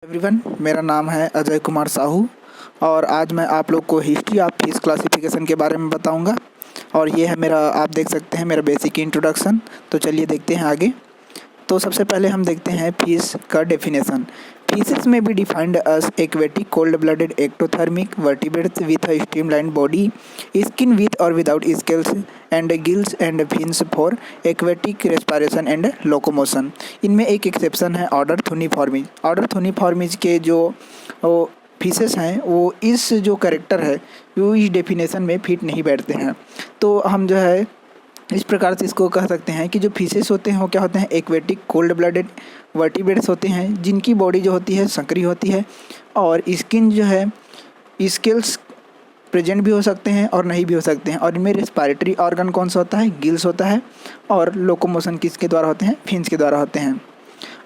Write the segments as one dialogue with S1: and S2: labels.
S1: Everyone, मेरा नाम है अजय कुमार साहू और आज मैं आप लोग को हिस्ट्री ऑफ फिश क्लासिफिकेशन के बारे में बताऊंगा। और ये है मेरा, आप देख सकते हैं, मेरा बेसिक इंट्रोडक्शन। तो चलिए देखते हैं आगे। तो सबसे पहले हम देखते हैं फिश का definition. Fishes may be defined as aquatic cold blooded ectothermic vertebrates with a streamline body, skin with और without scales and gills and fins for aquatic respiration and locomotion. इनमें एक एक्सेप्शन है ऑर्डर थूनिफॉर्मीज। ऑर्डर थूनिफॉर्मीज के जो fishes हैं वो इस जो कैरेक्टर है वो इस डेफिनेशन में फिट नहीं बैठते हैं। तो हम जो है इस प्रकार से इसको कह सकते हैं कि जो फिशेस होते हैं वो क्या होते हैं, एक्वेटिक कोल्ड ब्लडेड वर्टिब्रेट्स होते हैं जिनकी बॉडी जो होती है संकरी होती है और स्किन जो है स्केल्स प्रेजेंट भी हो सकते हैं और नहीं भी हो सकते हैं। और इनमें रेस्पिरेटरी ऑर्गन कौन सा होता है, गिल्स होता है। और लोकोमोशन किसके द्वारा होते हैं, फिन्स के द्वारा होते हैं।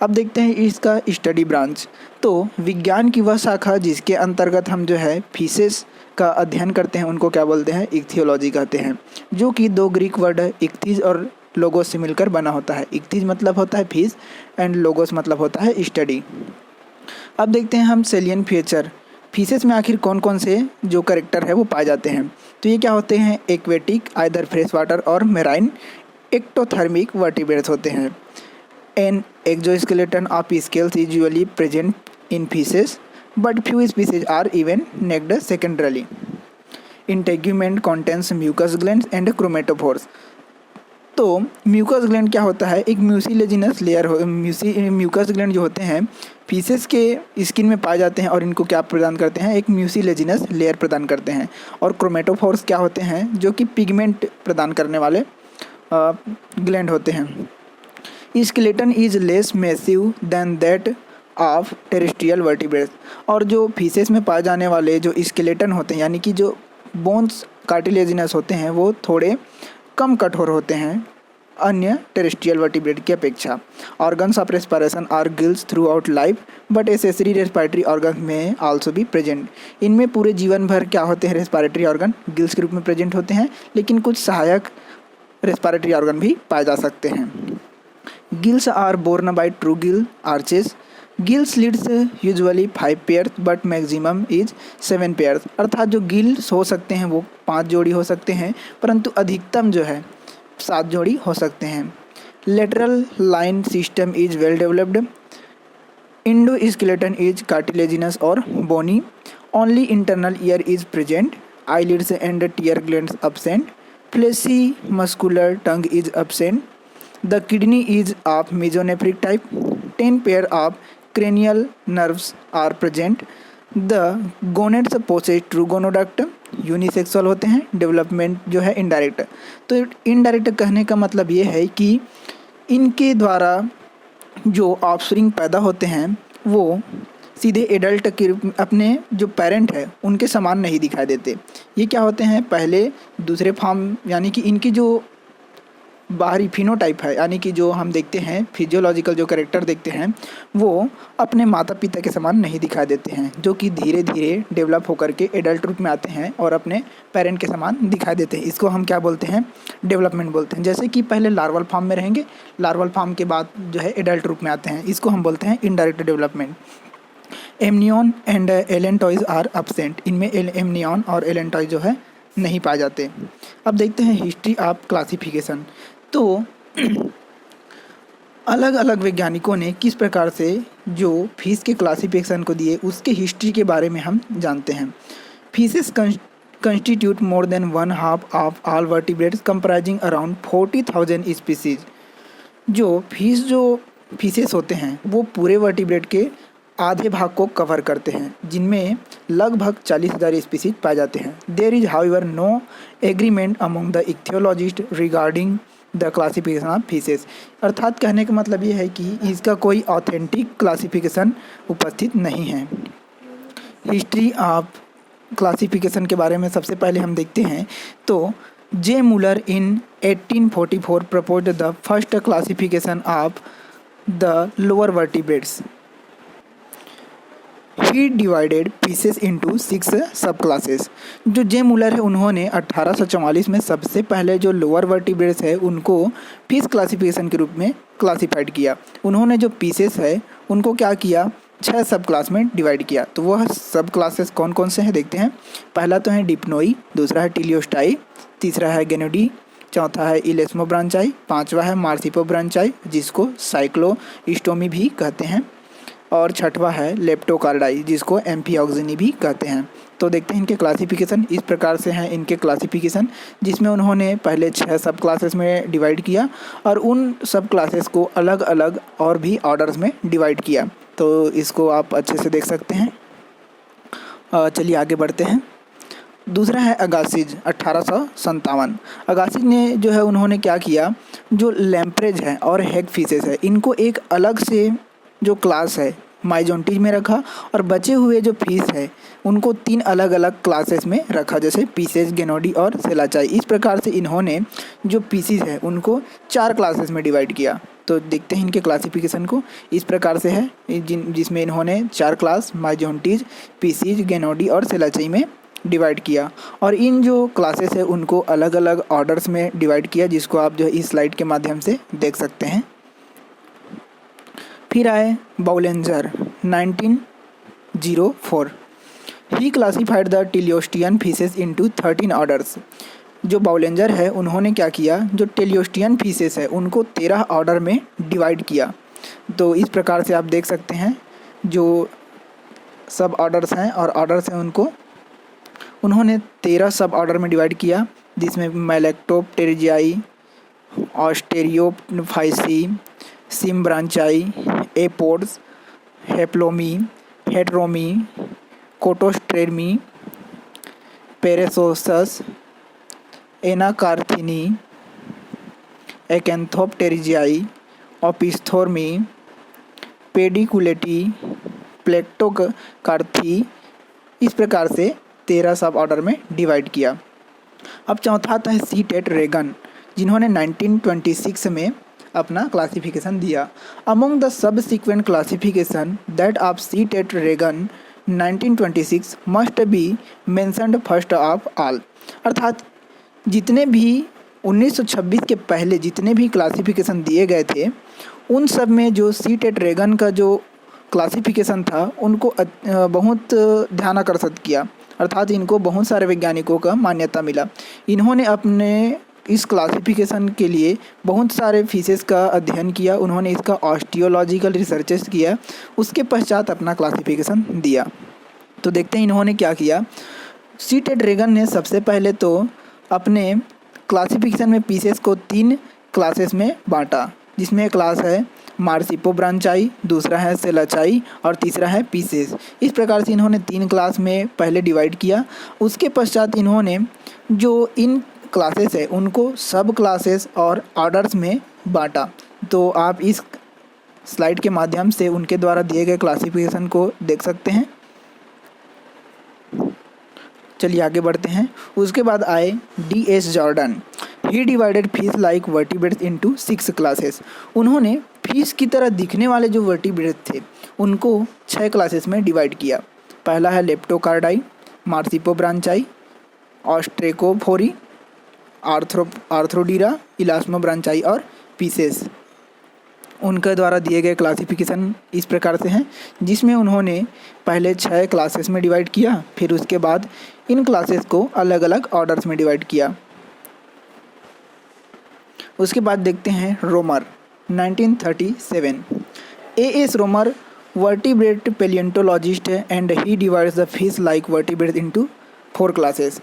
S1: अब देखते हैं इसका स्टडी ब्रांच। तो विज्ञान की वह शाखा जिसके अंतर्गत हम जो है फिशेस का अध्ययन करते हैं उनको क्या बोलते हैं, इक्थियोलॉजी कहते हैं, जो कि दो ग्रीक वर्ड इक्थिस और लोगोस से मिलकर बना होता है। इक्थिस मतलब होता है फिश एंड लोगोस मतलब होता है स्टडी। अब देखते हैं हम सेलियन फीचर, फिशेस में आखिर कौन कौन से जो कैरेक्टर है वो पाए जाते हैं। तो ये क्या होते हैं, एक्वेटिक आइदर फ्रेश वाटर और मेराइन एक्टोथर्मिक वर्टिब्रेट्स होते हैं। An exoskeleton of scales is usually present in fishes but few species are even naked secondarily. Integument contains mucous glands and chromatophores. तो म्यूकस ग्लैंड क्या होता है, एक mucilaginous layer हो। Mucus gland जो होते हैं फिशेस के स्किन में पाए जाते हैं और इनको क्या प्रदान करते हैं, एक म्यूसिलेजिनस लेयर प्रदान करते हैं। और क्रोमेटोफोर्स क्या होते हैं, जो कि पिगमेंट प्रदान करने वाले ग्लैंड होते हैं। Skeleton is less massive than that of terrestrial vertebrates. और जो फिशेस में पाए जाने वाले जो स्केलेटन होते हैं यानी कि जो बोन्स कार्टिलेजिनस होते हैं वो थोड़े कम कठोर होते हैं अन्य टेरेस्ट्रियल वर्टिब्रेट की अपेक्षा। Organs of respiration are gills throughout life but accessory respiratory organ में आल्सो भी प्रेजेंट। इनमें पूरे जीवन भर क्या होते हैं, रेस्पिरेटरी ऑर्गन गिल्स के रूप में प्रेजेंट होते हैं, लेकिन कुछ सहायक रेस्पिरेटरी ऑर्गन भी पाए जा सकते हैं। Gills are borne by true gill arches. Gills leads usually 5 pairs but maximum is 7 pairs. अर्थात जो गिल्स हो सकते हैं वो 5 जोड़ी हो सकते हैं, परंतु अधिकतम जो है 7 जोड़ी हो सकते हैं। Lateral line system is well developed. Endoskeleton is cartilaginous और bony. Only internal ear is present. Eyelids and tear glands absent. Fleshy muscular tongue is absent. The kidney is of mesonephric type. 10 pair of cranial nerves are present. The gonads possess true gonoduct. Unisexual होते हैं। Development जो है indirect. तो indirect कहने का मतलब ये है कि इनके द्वारा जो ऑफस्प्रिंग पैदा होते हैं वो सीधे एडल्ट के अपने जो पेरेंट है उनके समान नहीं दिखाई देते। ये क्या होते हैं, पहले दूसरे फॉर्म यानी कि इनकी जो बाहरी फिनोटाइप है यानी कि जो हम देखते हैं फिजियोलॉजिकल जो कैरेक्टर देखते हैं वो अपने माता पिता के समान नहीं दिखाई देते हैं, जो कि धीरे धीरे डेवलप होकर के एडल्ट रूप में आते हैं और अपने पेरेंट के समान दिखाई देते हैं। इसको हम क्या बोलते हैं, डेवलपमेंट बोलते हैं। जैसे कि पहले लार्वल फॉर्म में रहेंगे, लार्वल फॉर्म के बाद जो है एडल्ट रूप में आते हैं, इसको हम बोलते हैं indirect development. Amnion and allantois are absent. इनमें एमनियन और एलेंटॉइज जो है नहीं पाए जाते। अब देखते हैं हिस्ट्री ऑफ क्लासिफिकेशन। तो अलग अलग वैज्ञानिकों ने किस प्रकार से जो फिश के क्लासिफिकेशन को दिए उसके हिस्ट्री के बारे में हम जानते हैं। Fishes constitute more than 1/2 of all vertebrates comprising around 40,000 species. जो फिशेस होते हैं वो पूरे वर्टिब्रेट के आधे भाग को कवर करते हैं, जिनमें लगभग 40,000 स्पीसीज पाए जाते हैं। There is however no agreement among the ichthyologists regarding the classification of fishes. अर्थात कहने का मतलब ये है कि इसका कोई ऑथेंटिक क्लासिफिकेशन उपस्थित नहीं है। हिस्ट्री ऑफ क्लासिफिकेशन के बारे में सबसे पहले हम देखते हैं। तो जे मुलर इन 1844 proposed the first classification of the lower vertebrates. He divided fishes into 6 सब क्लासेस। जो जे मुलर है उन्होंने 1844 में सबसे पहले जो लोअर वर्टिब्रेट्स है उनको फिश क्लासिफिकेशन के रूप में क्लासिफाइड किया। उन्होंने जो पीसेस है उनको क्या किया, 6 सब क्लास में डिवाइड किया। तो वह सब क्लासेस कौन कौन से हैं देखते हैं। पहला तो है डिप्नोई, दूसरा है टिलियोस्टाई, तीसरा है गेनोडी, चौथा है इलेस्मो ब्रांचाई, पांचवा है मार्सिपो ब्रांचाई जिसको साइक्लोस्टोमी भी कहते हैं, और छठवा है लेप्टोकार्डाई जिसको एम्फिऑक्सिनी भी कहते हैं। तो देखते हैं इनके क्लासिफिकेशन। इस प्रकार से हैं इनके क्लासिफिकेशन, जिसमें उन्होंने पहले 6 सब क्लासेस में डिवाइड किया और उन सब क्लासेस को अलग अलग और भी ऑर्डर्स में डिवाइड किया। तो इसको आप अच्छे से देख सकते हैं। चलिए आगे बढ़ते हैं। दूसरा है अगासिज 1857। अगासिज ने जो है उन्होंने क्या किया, जो लैम्प्रेज है और हैग फिशेस है इनको एक अलग से जो क्लास है माइजोंटीज में रखा, और बचे हुए जो फिश है उनको 3 अलग अलग क्लासेस में रखा, जैसे पीसेज, गेनोडी और सेलाचाई। इस प्रकार से इन्होंने जो पीसीज है उनको 4 क्लासेस में डिवाइड किया। तो देखते हैं इनके क्लासिफिकेशन को। इस प्रकार से है जिसमें इन्होंने 4 क्लास माइजोंटीज, पीसीज, गेनोडी और सेलाचाई में डिवाइड किया, और इन जो क्लासेस है उनको अलग अलग ऑर्डर्स में डिवाइड किया, जिसको आप जो है इस स्लाइड के माध्यम से देख सकते हैं। फिर आए Boulenger 1904। He classified the teleostean fishes into 13 orders. जो बाउलेंजर है उन्होंने क्या किया, जो टेलियोस्टियन फिशेस है उनको 13 ऑर्डर में डिवाइड किया। तो इस प्रकार से आप देख सकते हैं जो सब ऑर्डर्स हैं और ऑर्डर्स हैं उनको उन्होंने 13 सब ऑर्डर में डिवाइड किया, जिसमें मैलेक्टोप्टेरिजियाई, ऑस्टेरियोफाइसी, सिम्ब्रांचाई, एपोड्स, हेप्लोमी, हेटरोमी, कोटोस्ट्रेमी, पेरेसोसस, एनाकार्थिनी, एकैंथोप्टेरिजियाई, ओपिस्थोर्मी, पेडिकुलेटी, प्लेक्टोकार्थी। इस प्रकार से 13 सब ऑर्डर में डिवाइड किया। अब चौथा आता है सी टेट रेगन, जिन्होंने 1926 में अपना क्लासिफिकेशन दिया। Among the subsequent classification that of C Tate Regan 1926 must be mentioned first of all. अर्थात जितने भी 1926 के पहले जितने भी क्लासिफिकेशन दिए गए थे उन सब में जो सी टेट रेगन का जो क्लासिफिकेशन था उनको बहुत ध्यानाकर्षित किया, अर्थात इनको बहुत सारे वैज्ञानिकों का मान्यता मिला। इन्होंने अपने इस क्लासिफिकेशन के लिए बहुत सारे फिशेस का अध्ययन किया, उन्होंने इसका ऑस्टियोलॉजिकल रिसर्चेस किया, उसके पश्चात अपना क्लासिफिकेशन दिया। तो देखते हैं इन्होंने क्या किया। सी टेट रेगन ने सबसे पहले तो अपने क्लासिफिकेशन में पीसेस को 3 क्लासेस में बांटा, जिसमें क्लास है मार्सिपो ब्रांचाई, दूसरा है सेलाचाई और तीसरा है पीसेस। इस प्रकार से इन्होंने 3 क्लास में पहले डिवाइड किया। उसके पश्चात इन्होंने जो इन क्लासेस है उनको सब क्लासेस और ऑर्डर्स में बांटा। तो आप इस स्लाइड के माध्यम से उनके द्वारा दिए गए क्लासिफिकेशन को देख सकते हैं। चलिए आगे बढ़ते हैं। उसके बाद आए D.S. Jordan. He divided fish like vertebrates into 6 classes. उन्होंने फिश की तरह दिखने वाले जो वर्टिब्रेट्स थे उनको 6 क्लासेस में डिवाइड किया। पहला है लेप्टोकार्डाई, मार्सिपो ब्रांचाई, ऑस्ट्रेकोफोरी, आर्थ्रोडीरा, इलास्मो ब्रांचाई और पीसेस। उनके द्वारा दिए गए क्लासिफिकेशन इस प्रकार से हैं, जिसमें उन्होंने पहले 6 क्लासेस में डिवाइड किया, फिर उसके बाद इन क्लासेस को अलग अलग ऑर्डर्स में डिवाइड किया। उसके बाद देखते हैं Romer 1937। A.S. Romer vertebrate paleontologist and he divides the fish like vertebrate into 4 classes.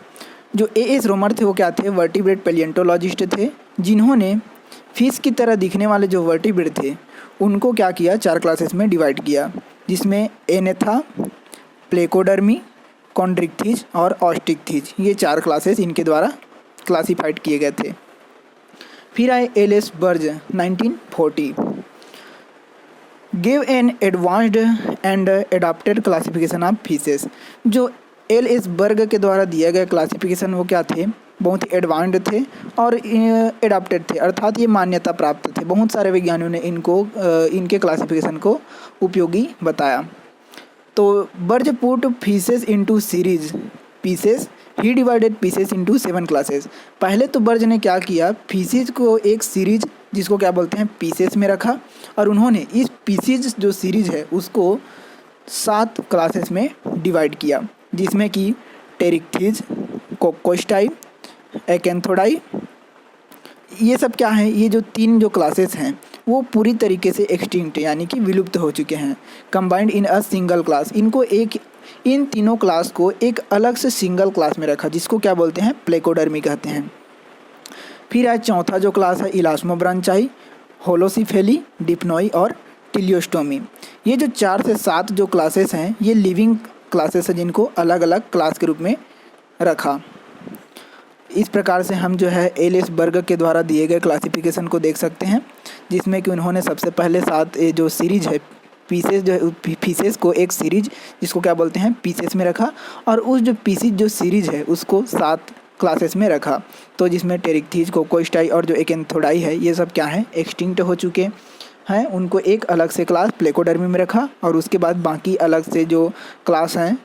S1: जो A.S. रोमर थे वो क्या थे, वर्टिब्रेट पेलियोंटोलॉजिस्ट थे, जिन्होंने फिश की तरह दिखने वाले जो वर्टिब्रेट थे उनको क्या किया, 4 क्लासेस में डिवाइड किया, जिसमें एनेथा, प्लेकोडर्मी, कॉन्ड्रिक्थिज और ऑस्टिकथिज, ये 4 क्लासेस इनके द्वारा क्लासिफाइड किए गए थे। फिर आए L.S. Burj 1940। Gave an advanced and adapted classification of fishes. जो L.S. बर्ग के द्वारा दिए गए क्लासिफिकेशन वो क्या थे, बहुत ही एडवांस्ड थे और एडाप्टेड थे, अर्थात ये मान्यता प्राप्त थे। बहुत सारे वैज्ञानिकों ने इनके क्लासिफिकेशन को उपयोगी बताया। तो Berg put fishes into series Pisces, he divided Pisces into 7 classes. पहले तो बर्ज ने क्या किया, फिशेज को एक सीरीज जिसको क्या बोलते हैं पीसेस में रखा, और उन्होंने इस पीसेज जो सीरीज है उसको 7 क्लासेस में डिवाइड किया, जिसमें कि टेरिक्थीज, कोकोस्टाई, एकैंथोडाई, ये सब क्या है, ये जो 3 जो क्लासेस हैं वो पूरी तरीके से एक्सटिंक्ट यानी कि विलुप्त हो चुके हैं। Combined in a single class, इन तीनों क्लास को एक अलग से सिंगल क्लास में रखा, जिसको क्या बोलते हैं, प्लेकोडर्मी कहते हैं। फिर आज चौथा जो क्लास है इलास्मोब्रांचाई, होलोसिफेली, डिप्नोई और टिलियोस्टोमी। ये जो 4 से 7 जो क्लासेस हैं ये लिविंग क्लासेस हैं, जिनको अलग अलग क्लास के रूप में रखा। इस प्रकार से हम जो है एलिस बर्ग के द्वारा दिए गए क्लासिफिकेशन को देख सकते हैं, जिसमें कि उन्होंने सबसे पहले 7 जो सीरीज है पीसेस, जो है पीसेस को एक सीरीज जिसको क्या बोलते हैं पीसेस में रखा, और उस जो पीसेस जो सीरीज है उसको 7 क्लासेस में रखा। तो जिसमें टेरिक्थीज, कोकोस्टाई और जो एकैंथोडाई है ये सब क्या है, एक्सटिंक्ट हो चुके हैं। उनको एक अलग से क्लास प्लेकोडर्मी में रखा, और उसके बाद बाकी अलग से जो क्लास हैं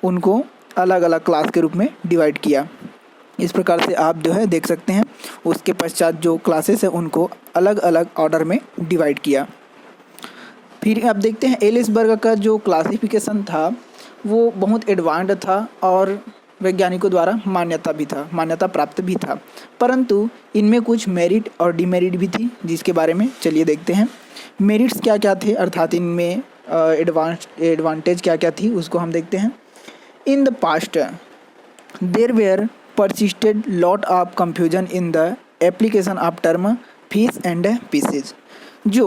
S1: उनको अलग अलग क्लास के रूप में डिवाइड किया। इस प्रकार से आप जो है देख सकते हैं। उसके पश्चात जो क्लासेस है उनको अलग अलग ऑर्डर में डिवाइड किया। फिर आप देखते हैं एलिस बर्ग का जो क्लासिफिकेशन था वो बहुत एडवांस्ड था और वैज्ञानिकों द्वारा मान्यता प्राप्त भी था, परंतु इनमें कुछ मेरिट और डिमेरिट भी थी, जिसके बारे में चलिए देखते हैं। मेरिट्स क्या क्या थे, अर्थात इनमें एडवांटेज क्या क्या थी उसको हम देखते हैं। In the past there were persisted lot of confusion in the application of term fish and pieces। जो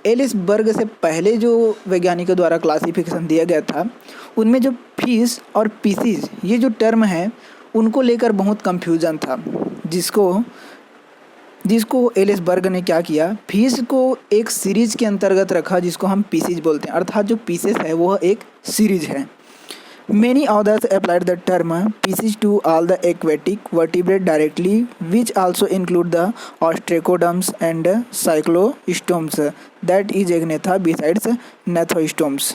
S1: एलिस बर्ग से पहले जो वैज्ञानिकों द्वारा क्लासिफिकेशन दिया गया था उनमें जो फिश और पीसीज ये जो टर्म है उनको लेकर बहुत कंफ्यूजन था, जिसको एलिस बर्ग ने क्या किया, फिश को एक सीरीज के अंतर्गत रखा जिसको हम पीसीज बोलते हैं, अर्थात जो पीसेस है वह एक सीरीज है। Many authors applied the term species to all the aquatic vertebrates directly, which also include the ostracoderms and cyclostomes, that is Agnatha besides Gnathostomes।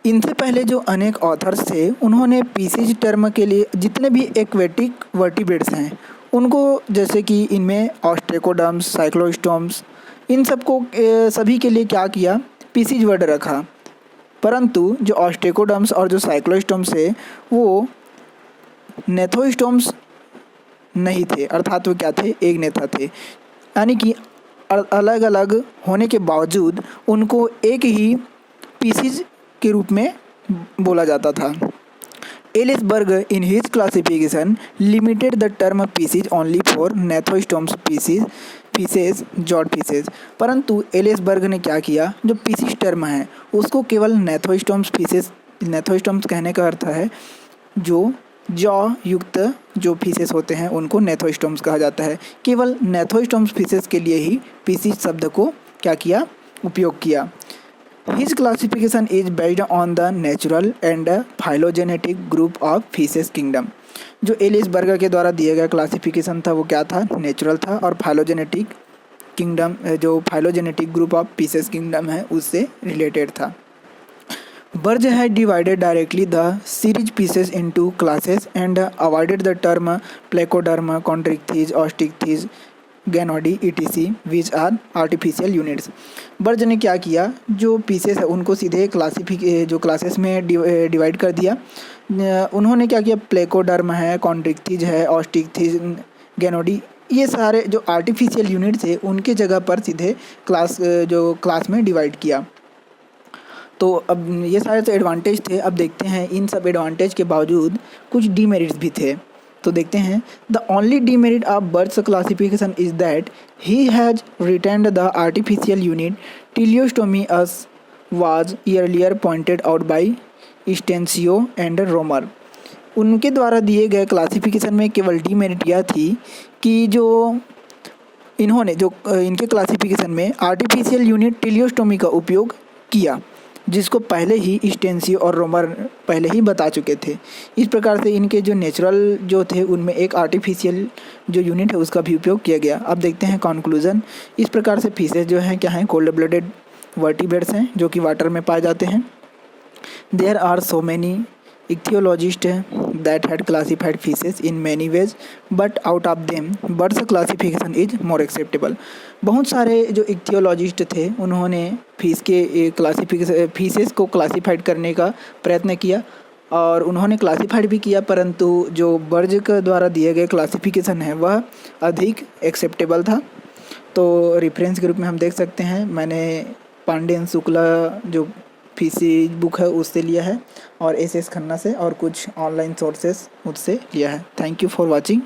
S1: इनसे पहले जो अनेक ऑथर्स थे उन्होंने पीसीज टर्म के लिए जितने भी एक्वेटिक वर्टिब्रेट्स हैं उनको, जैसे कि इनमें ऑस्ट्रेकोडर्म्स, साइक्लोस्टोम्स, इन सबको सभी के लिए क्या किया, पीसीज वर्ड रखा। परंतु जो ऑस्ट्रेकोडर्म्स और जो साइक्लोस्टोम्स है वो नेथोस्टोम्स नहीं थे, अर्थात वो क्या थे, एग्नेथा थे। यानी कि अलग अलग होने के बावजूद उनको एक ही पीसीज के रूप में बोला जाता था। L S Berg in his classification limited the term Pisces only for gnathostomes fishes, jawed fishes. परंतु एलिस बर्ग ने क्या किया, जो पीसीज टर्म है उसको केवल नेथोस्टोम्स फिशेज, नेथोस्टोम्स कहने का अर्थ है जो जॉ युक्त जो फिशेस होते हैं उनको नेथोस्टोम्स कहा जाता है। केवल नेथोस्टोम्स फिशेस के लिए ही पीसीज शब्द को क्या किया, उपयोग किया। His classification is based on the natural and phylogenetic group of fishes kingdom। जो एलिस बर्ग के द्वारा दिया गया क्लासिफिकेशन था वो क्या था, नेचुरल था, और फाइलोजेनेटिक किंगडम, जो phylogenetic group of fishes kingdom है उससे रिलेटेड था। Berg has divided directly the series Pisces into classes and avoided the term placoderm, Chondrichthyes, Osteichthyes, Ganoidei etc which are artificial units. Berg ने क्या किया, जो pieces है उनको सीधे जो क्लासेस में डिवाइड कर दिया। उन्होंने क्या किया, प्लेकोडर्म है, कॉन्ट्रिक्थीज है, ऑस्टिक्थीज, गैनोडी, ये सारे जो आर्टिफिशियल यूनिट्स है उनके जगह पर सीधे क्लास में डिवाइड किया। तो अब ये सारे तो एडवांटेज थे। अब देखते हैं इन सब एडवांटेज के बावजूद कुछ डीमेरिट्स भी थे। तो देखते हैं, the only demerit of Berg's classification is that he has retained the artificial unit teleostomi as was earlier pointed out by Stensio and Romer. उनके द्वारा दिए गए क्लासिफिकेशन में केवल डीमेरिट यह थी कि जो इन्होंने जो इनके क्लासिफिकेशन में आर्टिफिशियल यूनिट टिलियोस्टोमी का उपयोग किया, जिसको पहले ही स्टेंसियो और रोमर पहले ही बता चुके थे। इस प्रकार से इनके जो नेचुरल जो थे उनमें एक आर्टिफिशियल जो यूनिट है उसका भी उपयोग किया गया। अब देखते हैं कंक्लूजन। इस प्रकार से फिशेज जो हैं क्या हैं, कोल्ड ब्लडेड वर्टिब्रेट्स हैं जो कि वाटर में पाए जाते हैं। There are so many ichthyologist that had classified fishes in many ways, but out of them birds classification is more acceptable। बहुत सारे जो इक्थियोलॉजिस्ट थे उन्होंने फिशेस को क्लासिफाइड करने का प्रयत्न किया और उन्होंने क्लासिफाइड भी किया, परंतु जो बर्ज के द्वारा दिए गए क्लासिफिकेशन है वह अधिक एक्सेप्टेबल था। तो रेफरेंस के रूप में हम देख सकते हैं, मैंने पांडे शुक्ला जो फिशी बुक है उससे लिया है और एस खन्ना से और कुछ ऑनलाइन सोर्सेस मुझसे लिया है। Thank you for watching.